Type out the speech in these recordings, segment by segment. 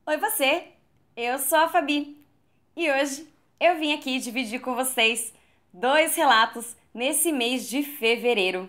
Oi você, eu sou a Fabi e hoje eu vim aqui dividir com vocês dois relatos nesse mês de fevereiro.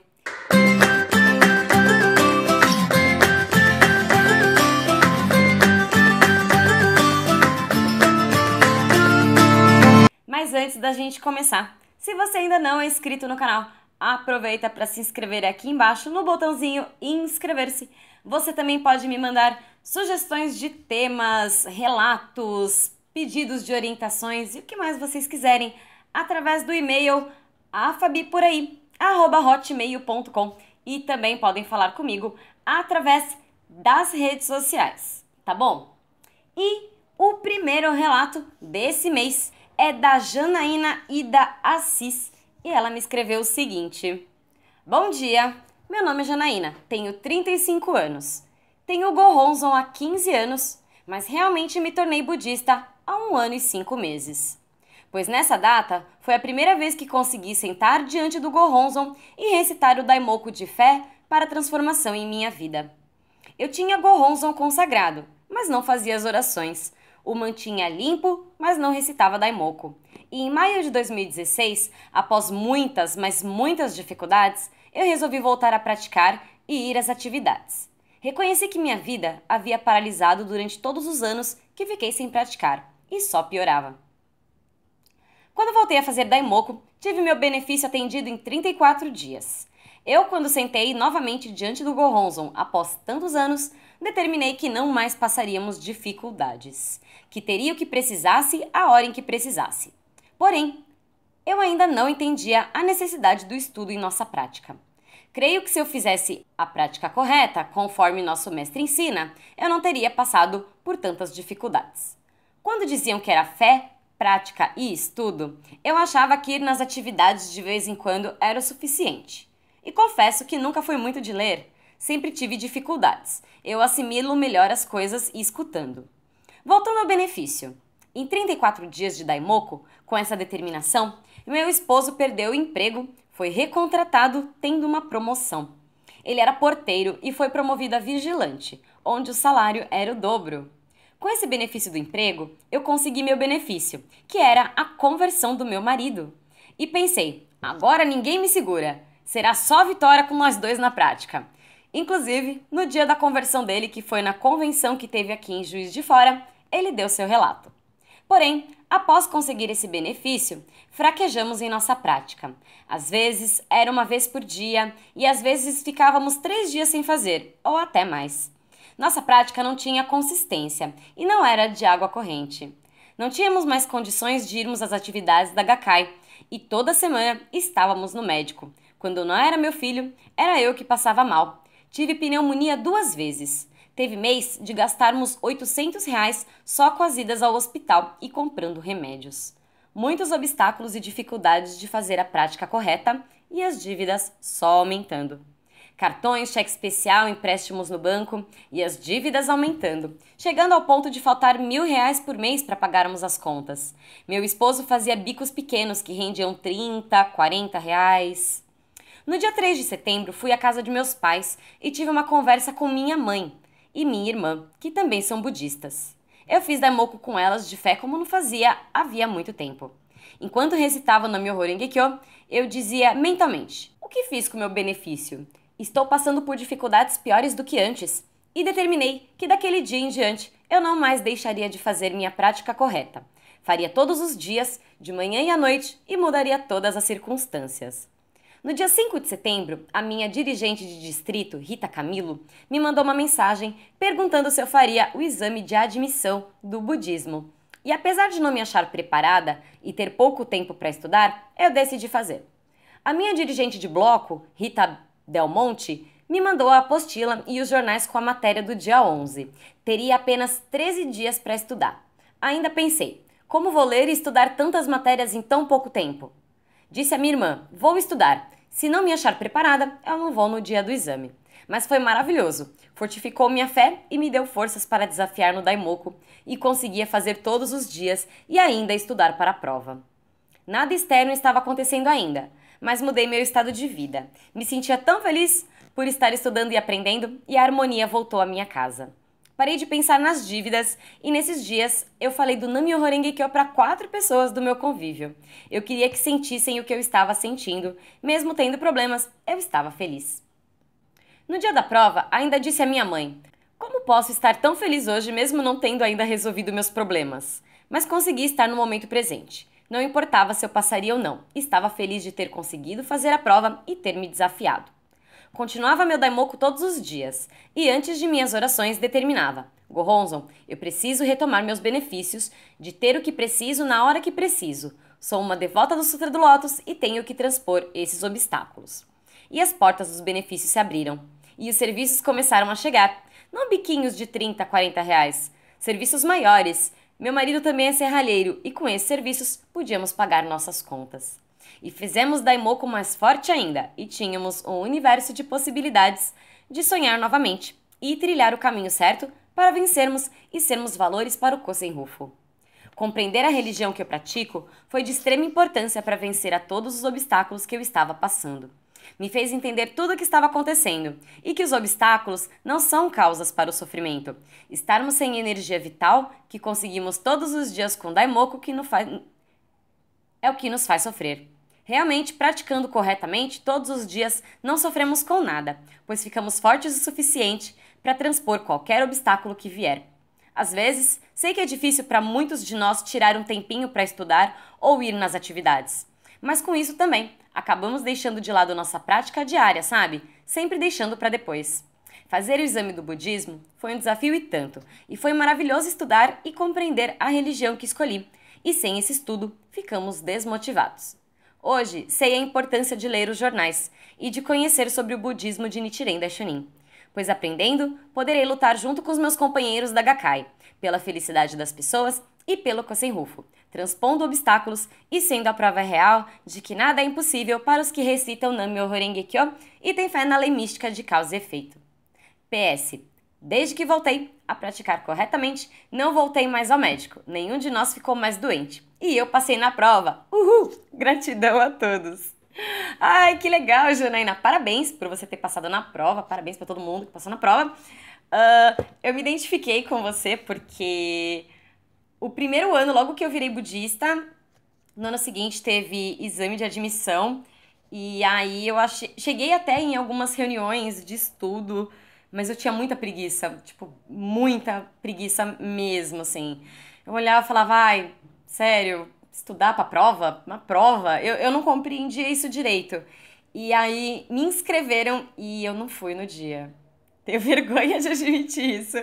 Mas antes da gente começar, se você ainda não é inscrito no canal, aproveita para se inscrever aqui embaixo no botãozinho inscrever-se. Você também pode me mandar sugestões de temas, relatos, pedidos de orientações e o que mais vocês quiserem através do e-mail afabiporaí@hotmail.com e também podem falar comigo através das redes sociais, tá bom? E o primeiro relato desse mês é da Janaína Ida Assis e ela me escreveu o seguinte: Bom dia, meu nome é Janaína, tenho 35 anos. Tenho Gohonzon há 15 anos, mas realmente me tornei budista há 1 ano e 5 meses. Pois nessa data foi a primeira vez que consegui sentar diante do Gohonzon e recitar o Daimoku de fé para a transformação em minha vida. Eu tinha Gohonzon consagrado, mas não fazia as orações. O mantinha limpo, mas não recitava Daimoku. E em maio de 2016, após muitas, mas muitas dificuldades, eu resolvi voltar a praticar e ir às atividades. Reconheci que minha vida havia paralisado durante todos os anos que fiquei sem praticar, e só piorava. Quando voltei a fazer Daimoku, tive meu benefício atendido em 34 dias. Quando sentei novamente diante do Gohonzon após tantos anos, determinei que não mais passaríamos dificuldades, que teria o que precisasse a hora em que precisasse. Porém, eu ainda não entendia a necessidade do estudo em nossa prática. Creio que se eu fizesse a prática correta, conforme nosso mestre ensina, eu não teria passado por tantas dificuldades. Quando diziam que era fé, prática e estudo, eu achava que ir nas atividades de vez em quando era o suficiente. E confesso que nunca fui muito de ler, sempre tive dificuldades. Eu assimilo melhor as coisas escutando. Voltando ao benefício. Em 34 dias de Daimoku, com essa determinação, meu esposo perdeu o emprego, foi recontratado tendo uma promoção. Ele era porteiro e foi promovido a vigilante, onde o salário era o dobro. Com esse benefício do emprego, eu consegui meu benefício, que era a conversão do meu marido. E pensei, agora ninguém me segura, será só vitória com nós dois na prática. Inclusive, no dia da conversão dele, que foi na convenção que teve aqui em Juiz de Fora, ele deu seu relato. Porém, após conseguir esse benefício, fraquejamos em nossa prática. Às vezes, era 1 vez por dia e às vezes ficávamos 3 dias sem fazer, ou até mais. Nossa prática não tinha consistência e não era de água corrente. Não tínhamos mais condições de irmos às atividades da Gakkai e toda semana estávamos no médico. Quando não era meu filho, era eu que passava mal. Tive pneumonia 2 vezes. Teve mês de gastarmos R$ 800 só com as idas ao hospital e comprando remédios. Muitos obstáculos e dificuldades de fazer a prática correta e as dívidas só aumentando. Cartões, cheque especial, empréstimos no banco e as dívidas aumentando, chegando ao ponto de faltar R$ 1.000 por mês para pagarmos as contas. Meu esposo fazia bicos pequenos que rendiam R$ 30, R$ 40. No dia 3 de setembro, fui à casa de meus pais e tive uma conversa com minha mãe e minha irmã, que também são budistas. Eu fiz Daimoku com elas de fé como não fazia havia muito tempo. Enquanto recitava no meu Horengekyo, eu dizia mentalmente: o que fiz com o meu benefício? Estou passando por dificuldades piores do que antes. E determinei que daquele dia em diante eu não mais deixaria de fazer minha prática correta. Faria todos os dias, de manhã e à noite, e mudaria todas as circunstâncias. No dia 5 de setembro, a minha dirigente de distrito, Rita Camilo, me mandou uma mensagem perguntando se eu faria o exame de admissão do budismo. E apesar de não me achar preparada e ter pouco tempo para estudar, eu decidi fazer. A minha dirigente de bloco, Rita Del Monte, me mandou a apostila e os jornais com a matéria do dia 11. Teria apenas 13 dias para estudar. Ainda pensei, como vou ler e estudar tantas matérias em tão pouco tempo? Disse a minha irmã, vou estudar. Se não me achar preparada, eu não vou no dia do exame. Mas foi maravilhoso. Fortificou minha fé e me deu forças para desafiar no Daimoku e conseguia fazer todos os dias e ainda estudar para a prova. Nada externo estava acontecendo ainda, mas mudei meu estado de vida. Me sentia tão feliz por estar estudando e aprendendo e a harmonia voltou à minha casa. Parei de pensar nas dívidas e nesses dias eu falei do Nam-myoho Renge Kyo para 4 pessoas do meu convívio. Eu queria que sentissem o que eu estava sentindo, mesmo tendo problemas, eu estava feliz. No dia da prova, ainda disse à minha mãe: como posso estar tão feliz hoje mesmo não tendo ainda resolvido meus problemas? Mas consegui estar no momento presente. Não importava se eu passaria ou não, estava feliz de ter conseguido fazer a prova e ter me desafiado. Continuava meu daimoku todos os dias, e antes de minhas orações determinava: Gohonzon, eu preciso retomar meus benefícios, de ter o que preciso na hora que preciso. Sou uma devota do Sutra do Lótus e tenho que transpor esses obstáculos. E as portas dos benefícios se abriram, e os serviços começaram a chegar. Não biquinhos de 30, 40 reais, serviços maiores. Meu marido também é serralheiro, e com esses serviços podíamos pagar nossas contas. E fizemos daimoku mais forte ainda, e tínhamos um universo de possibilidades de sonhar novamente e trilhar o caminho certo para vencermos e sermos valores para o Kosen Rufo. Compreender a religião que eu pratico foi de extrema importância para vencer a todos os obstáculos que eu estava passando. Me fez entender tudo o que estava acontecendo e que os obstáculos não são causas para o sofrimento. Estarmos sem energia vital que conseguimos todos os dias com daimoku é o que nos faz sofrer. Realmente, praticando corretamente, todos os dias não sofremos com nada, pois ficamos fortes o suficiente para transpor qualquer obstáculo que vier. Às vezes, sei que é difícil para muitos de nós tirar um tempinho para estudar ou ir nas atividades. Mas com isso também, acabamos deixando de lado nossa prática diária, sabe? Sempre deixando para depois. Fazer o exame do budismo foi um desafio e tanto, e foi maravilhoso estudar e compreender a religião que escolhi. E sem esse estudo, ficamos desmotivados. Hoje, sei a importância de ler os jornais e de conhecer sobre o budismo de Nichiren Daishonin, pois aprendendo, poderei lutar junto com os meus companheiros da Gakkai, pela felicidade das pessoas e pelo Kosen Rufo, transpondo obstáculos e sendo a prova real de que nada é impossível para os que recitam Nam-myoho Renge Kyo e têm fé na lei mística de causa e efeito. PS. Desde que voltei a praticar corretamente, não voltei mais ao médico. Nenhum de nós ficou mais doente. E eu passei na prova. Uhul! Gratidão a todos! Ai, que legal, Janaína! Parabéns por você ter passado na prova. Parabéns para todo mundo que passou na prova. Eu me identifiquei com você porque o primeiro ano, logo que eu virei budista, no ano seguinte teve exame de admissão. E aí eu cheguei até em algumas reuniões de estudo, mas eu tinha muita preguiça, tipo, muita preguiça mesmo, assim. Eu olhava e falava, ai, sério, estudar pra prova? Uma prova? Eu não compreendia isso direito. E aí me inscreveram e eu não fui no dia. Tenho vergonha de admitir isso.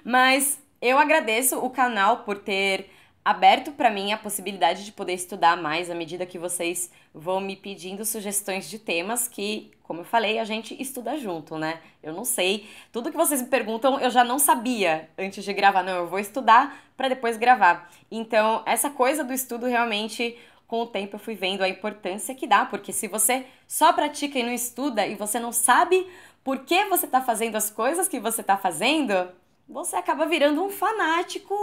Mas eu agradeço o canal por ter aberto para mim a possibilidade de poder estudar mais à medida que vocês vão me pedindo sugestões de temas que, como eu falei, a gente estuda junto, né? Eu não sei, tudo que vocês me perguntam eu já não sabia antes de gravar, não, eu vou estudar para depois gravar. Então, essa coisa do estudo realmente, com o tempo eu fui vendo a importância que dá, porque se você só pratica e não estuda e você não sabe por que você tá fazendo as coisas que você tá fazendo, você acaba virando um fanático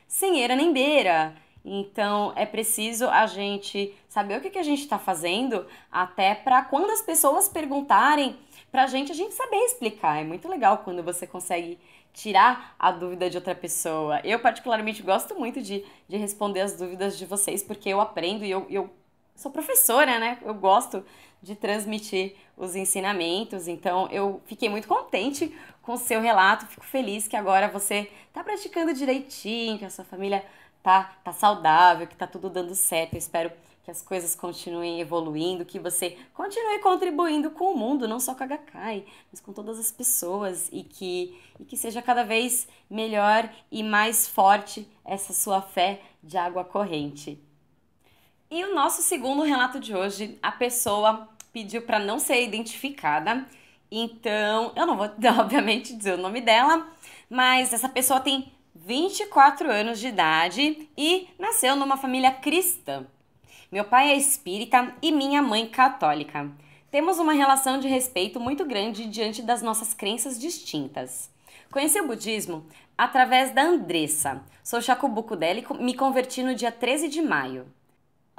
sem eira nem beira. Então, é preciso a gente saber o que a gente está fazendo, até para quando as pessoas perguntarem pra gente, a gente saber explicar. É muito legal quando você consegue tirar a dúvida de outra pessoa. Eu, particularmente, gosto muito de responder as dúvidas de vocês, porque eu aprendo e eu sou professora, né? Eu gosto de transmitir os ensinamentos, então eu fiquei muito contente com o seu relato, fico feliz que agora você tá praticando direitinho, que a sua família tá saudável, que tá tudo dando certo. Eu espero que as coisas continuem evoluindo, que você continue contribuindo com o mundo, não só com a Gakkai, mas com todas as pessoas e que seja cada vez melhor e mais forte essa sua fé de água corrente. E o nosso segundo relato de hoje, a pessoa pediu para não ser identificada, então eu não vou, obviamente, dizer o nome dela, mas essa pessoa tem 24 anos de idade e nasceu numa família cristã. Meu pai é espírita e minha mãe católica. Temos uma relação de respeito muito grande diante das nossas crenças distintas. Conheci o budismo através da Andressa. Sou shakubuku dela e me converti no dia 13 de maio.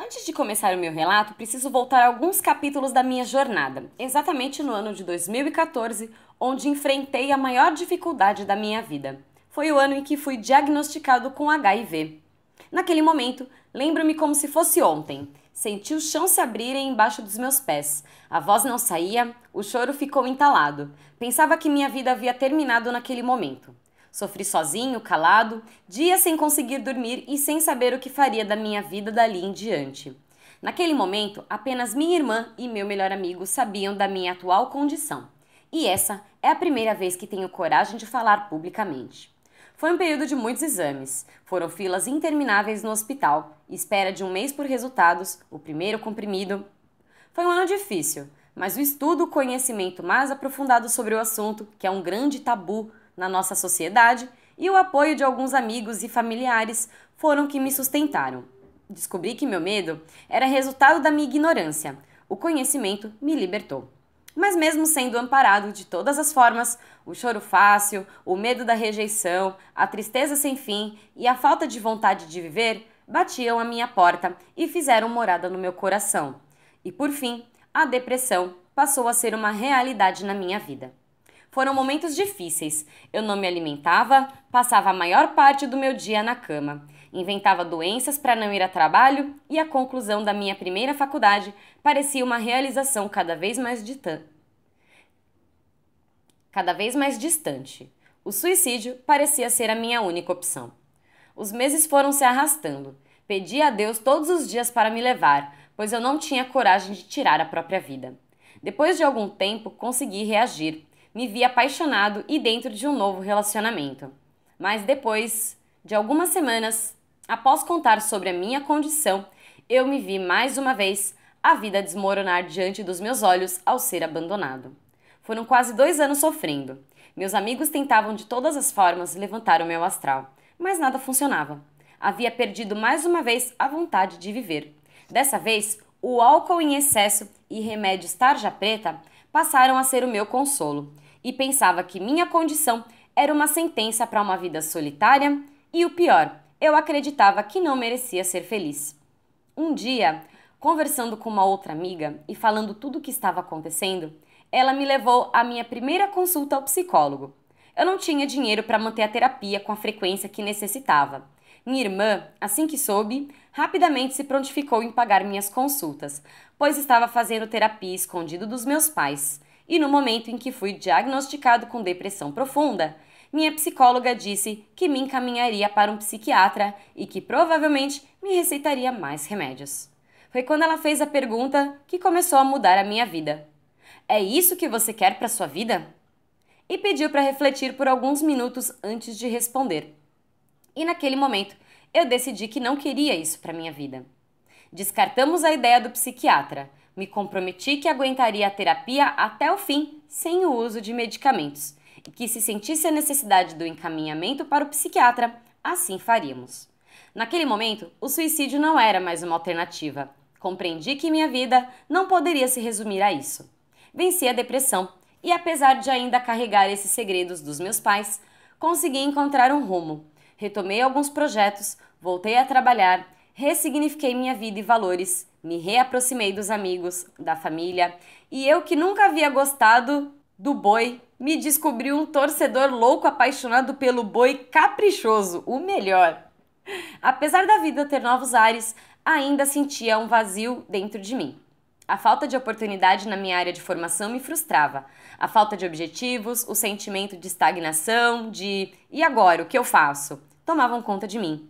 Antes de começar o meu relato, preciso voltar a alguns capítulos da minha jornada, exatamente no ano de 2014, onde enfrentei a maior dificuldade da minha vida. foi o ano em que fui diagnosticado com HIV. Naquele momento, lembro-me como se fosse ontem. Senti o chão se abrirem embaixo dos meus pés. A voz não saía, o choro ficou entalado. Pensava que minha vida havia terminado naquele momento. Sofri sozinho, calado, dias sem conseguir dormir e sem saber o que faria da minha vida dali em diante. Naquele momento, apenas minha irmã e meu melhor amigo sabiam da minha atual condição. E essa é a primeira vez que tenho coragem de falar publicamente. Foi um período de muitos exames. Foram filas intermináveis no hospital, espera de um mês por resultados, o primeiro comprimido. Foi um ano difícil, mas o estudo, o conhecimento mais aprofundado sobre o assunto, que é um grande tabu na nossa sociedade, e o apoio de alguns amigos e familiares foram que me sustentaram. Descobri que meu medo era resultado da minha ignorância. O conhecimento me libertou. Mas mesmo sendo amparado de todas as formas, o choro fácil, o medo da rejeição, a tristeza sem fim e a falta de vontade de viver batiam à minha porta e fizeram morada no meu coração. E por fim, a depressão passou a ser uma realidade na minha vida. Foram momentos difíceis. Eu não me alimentava, passava a maior parte do meu dia na cama. Inventava doenças para não ir a trabalho e a conclusão da minha primeira faculdade parecia uma realização cada vez mais distante. O suicídio parecia ser a minha única opção. Os meses foram se arrastando. Pedi a Deus todos os dias para me levar, pois eu não tinha coragem de tirar a própria vida. Depois de algum tempo, consegui reagir. Me vi apaixonado e dentro de um novo relacionamento. Mas depois de algumas semanas, após contar sobre a minha condição, eu me vi mais uma vez a vida desmoronar diante dos meus olhos ao ser abandonado. Foram quase 2 anos sofrendo. Meus amigos tentavam de todas as formas levantar o meu astral, mas nada funcionava. Havia perdido mais uma vez a vontade de viver. Dessa vez, o álcool em excesso e remédios tarja preta passaram a ser o meu consolo, e pensava que minha condição era uma sentença para uma vida solitária e o pior, eu acreditava que não merecia ser feliz. Um dia, conversando com uma outra amiga e falando tudo o que estava acontecendo, ela me levou à minha primeira consulta ao psicólogo. Eu não tinha dinheiro para manter a terapia com a frequência que necessitava. Minha irmã, assim que soube, rapidamente se prontificou em pagar minhas consultas, pois estava fazendo terapia escondido dos meus pais. E no momento em que fui diagnosticado com depressão profunda, minha psicóloga disse que me encaminharia para um psiquiatra e que provavelmente me receitaria mais remédios. Foi quando ela fez a pergunta que começou a mudar a minha vida. É isso que você quer para sua vida? E pediu para refletir por alguns minutos antes de responder. E naquele momento, eu decidi que não queria isso para minha vida. Descartamos a ideia do psiquiatra. Me comprometi que aguentaria a terapia até o fim, sem o uso de medicamentos, e que se sentisse a necessidade do encaminhamento para o psiquiatra, assim faríamos. Naquele momento, o suicídio não era mais uma alternativa. Compreendi que minha vida não poderia se resumir a isso. Venci a depressão e, apesar de ainda carregar esses segredos dos meus pais, consegui encontrar um rumo. Retomei alguns projetos, voltei a trabalhar, ressignifiquei minha vida e valores, me reaproximei dos amigos, da família, e eu que nunca havia gostado do boi, me descobri um torcedor louco apaixonado pelo boi caprichoso, o melhor. Apesar da vida ter novos ares, ainda sentia um vazio dentro de mim. A falta de oportunidade na minha área de formação me frustrava. A falta de objetivos, o sentimento de estagnação, e agora, o que eu faço? Tomavam conta de mim.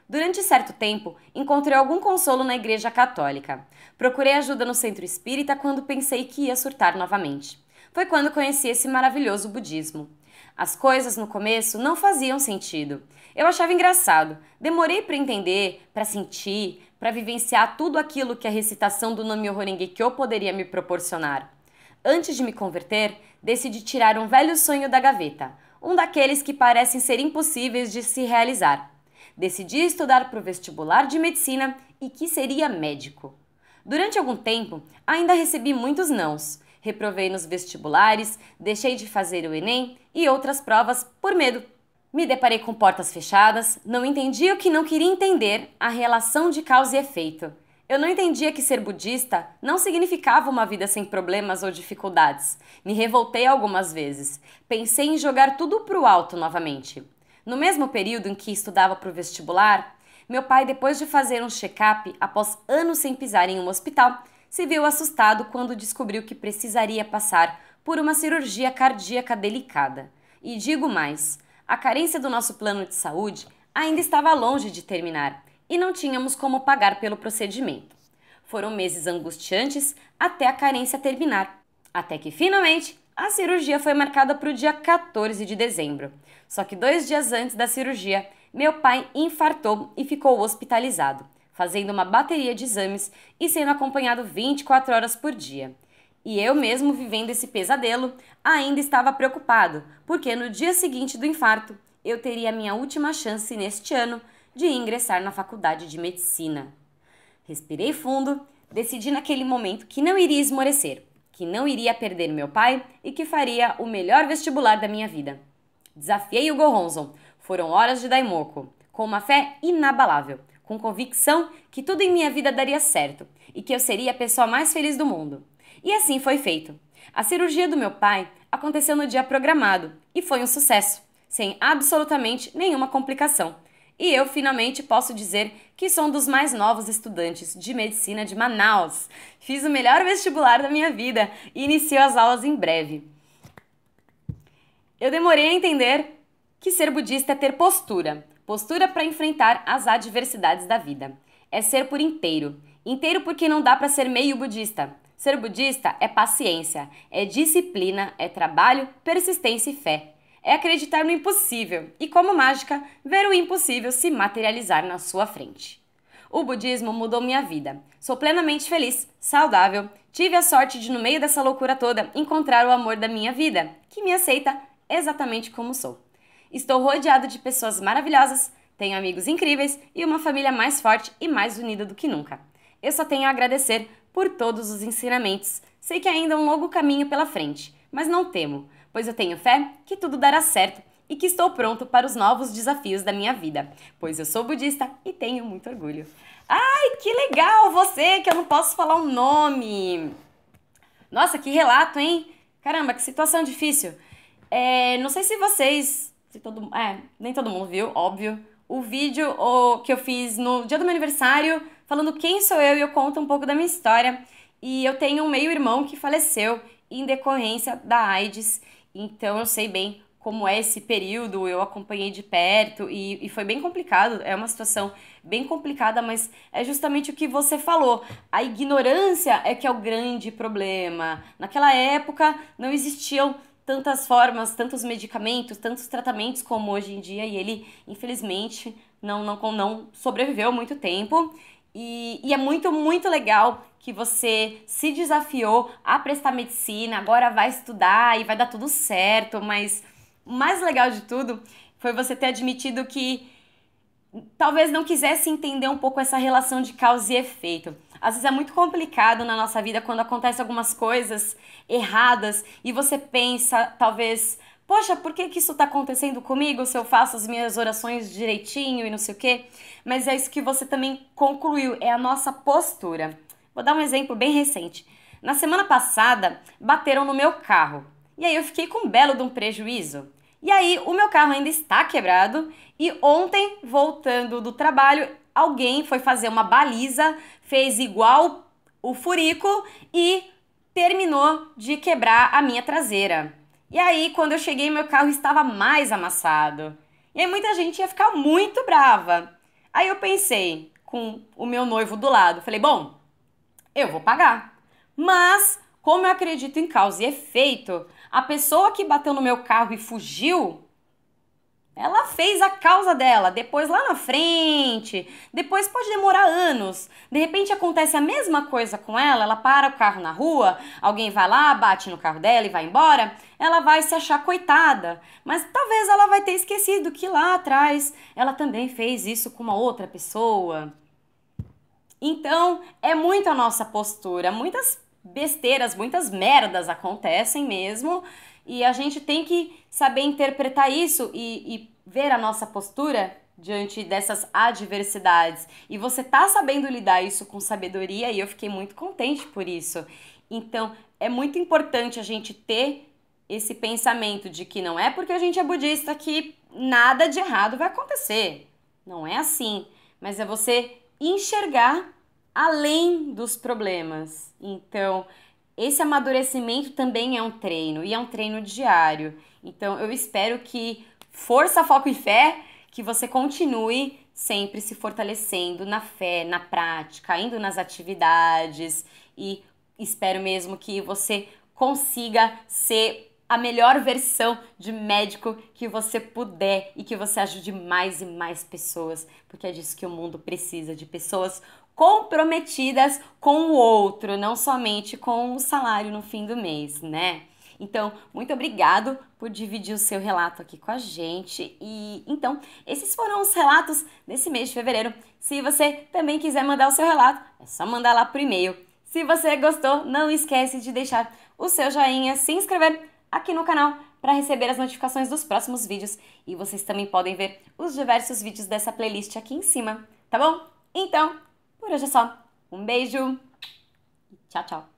Durante certo tempo, encontrei algum consolo na Igreja Católica. Procurei ajuda no centro espírita quando pensei que ia surtar novamente. Foi quando conheci esse maravilhoso budismo. As coisas no começo não faziam sentido. Eu achava engraçado. Demorei para entender, para sentir, para vivenciar tudo aquilo que a recitação do Nam-myoho Renge-kyo poderia me proporcionar. Antes de me converter, decidi tirar um velho sonho da gaveta, um daqueles que parecem ser impossíveis de se realizar. Decidi estudar para o vestibular de medicina e que seria médico. Durante algum tempo, ainda recebi muitos nãos. Reprovei nos vestibulares, deixei de fazer o Enem e outras provas por medo. Me deparei com portas fechadas, não entendia o que não queria entender, a relação de causa e efeito. Eu não entendia que ser budista não significava uma vida sem problemas ou dificuldades. Me revoltei algumas vezes. Pensei em jogar tudo pro alto novamente. No mesmo período em que estudava para o vestibular, meu pai, depois de fazer um check-up após anos sem pisar em um hospital, se viu assustado quando descobriu que precisaria passar por uma cirurgia cardíaca delicada. E digo mais, a carência do nosso plano de saúde ainda estava longe de terminar e não tínhamos como pagar pelo procedimento. Foram meses angustiantes até a carência terminar, até que finalmente a cirurgia foi marcada para o dia 14 de dezembro. Só que 2 dias antes da cirurgia, meu pai infartou e ficou hospitalizado, fazendo uma bateria de exames e sendo acompanhado 24 horas por dia. E eu mesmo, vivendo esse pesadelo, ainda estava preocupado, porque no dia seguinte do infarto, eu teria a minha última chance neste ano de ingressar na faculdade de medicina. Respirei fundo, decidi naquele momento que não iria esmorecer, que não iria perder meu pai e que faria o melhor vestibular da minha vida. Desafiei o Goronzon. Foram horas de Daimoku, com uma fé inabalável, com convicção que tudo em minha vida daria certo e que eu seria a pessoa mais feliz do mundo. E assim foi feito. A cirurgia do meu pai aconteceu no dia programado e foi um sucesso, sem absolutamente nenhuma complicação. E eu finalmente posso dizer que sou um dos mais novos estudantes de medicina de Manaus. Fiz o melhor vestibular da minha vida e inicio as aulas em breve. Eu demorei a entender que ser budista é ter postura. Postura para enfrentar as adversidades da vida. É ser por inteiro. Inteiro porque não dá para ser meio budista. Ser budista é paciência, é disciplina, é trabalho, persistência e fé. É acreditar no impossível e, como mágica, ver o impossível se materializar na sua frente. O budismo mudou minha vida. Sou plenamente feliz, saudável. Tive a sorte de, no meio dessa loucura toda, encontrar o amor da minha vida, que me aceita exatamente como sou. Estou rodeado de pessoas maravilhosas, tenho amigos incríveis e uma família mais forte e mais unida do que nunca. Eu só tenho a agradecer por todos os ensinamentos. Sei que ainda há um longo caminho pela frente, mas não temo, pois eu tenho fé que tudo dará certo e que estou pronto para os novos desafios da minha vida, pois eu sou budista e tenho muito orgulho. Ai, que legal você, que eu não posso falar o nome. Nossa, que relato, hein? Caramba, que situação difícil. Não sei se vocês... nem todo mundo viu, óbvio. O vídeo que eu fiz no dia do meu aniversário, falando quem sou eu e eu conto um pouco da minha história. E eu tenho um meio-irmão que faleceu em decorrência da AIDS. Então eu sei bem como é esse período, eu acompanhei de perto e foi bem complicado. É uma situação bem complicada, mas é justamente o que você falou. A ignorância é que é o grande problema. Naquela época não existiam tantas formas, tantos medicamentos, tantos tratamentos como hoje em dia, e ele, infelizmente, não sobreviveu muito tempo. E é muito, muito legal que você se desafiou a prestar medicina, agora vai estudar e vai dar tudo certo, mas o mais legal de tudo foi você ter admitido que talvez não quisesse entender um pouco essa relação de causa e efeito. Às vezes é muito complicado na nossa vida quando acontecem algumas coisas erradas e você pensa, talvez, poxa, por que isso está acontecendo comigo se eu faço as minhas orações direitinho e não sei o quê? Mas é isso que você também concluiu, é a nossa postura. Vou dar um exemplo bem recente. Na semana passada, bateram no meu carro. E aí eu fiquei com um belo de um prejuízo. E aí o meu carro ainda está quebrado e ontem, voltando do trabalho, alguém foi fazer uma baliza, fez igual o furico e terminou de quebrar a minha traseira. E aí, quando eu cheguei, meu carro estava mais amassado. E aí muita gente ia ficar muito brava. Aí eu pensei, com o meu noivo do lado, falei, bom, eu vou pagar. Mas, como eu acredito em causa e efeito, a pessoa que bateu no meu carro e fugiu, ela fez a causa dela, depois lá na frente, depois pode demorar anos. De repente acontece a mesma coisa com ela, ela para o carro na rua, alguém vai lá, bate no carro dela e vai embora, ela vai se achar coitada. Mas talvez ela vai ter esquecido que lá atrás ela também fez isso com uma outra pessoa. Então, é muito a nossa postura, muitas besteiras, muitas merdas acontecem mesmo, e a gente tem que saber interpretar isso e ver a nossa postura diante dessas adversidades. E você tá sabendo lidar isso com sabedoria e eu fiquei muito contente por isso. Então, é muito importante a gente ter esse pensamento de que não é porque a gente é budista que nada de errado vai acontecer. Não é assim, mas é você enxergar além dos problemas. Então, esse amadurecimento também é um treino e é um treino diário. Então, eu espero que força, foco e fé, que você continue sempre se fortalecendo na fé, na prática, indo nas atividades e espero mesmo que você consiga ser a melhor versão de médico que você puder e que você ajude mais e mais pessoas, porque é disso que o mundo precisa, de pessoas comprometidas com o outro, não somente com o salário no fim do mês, né? Então, muito obrigado por dividir o seu relato aqui com a gente. E então, esses foram os relatos desse mês de fevereiro. Se você também quiser mandar o seu relato, é só mandar lá por e-mail. Se você gostou, não esquece de deixar o seu joinha, se inscrever aqui no canal para receber as notificações dos próximos vídeos. E vocês também podem ver os diversos vídeos dessa playlist aqui em cima, tá bom? Então, por hoje é só. Um beijo e tchau, tchau!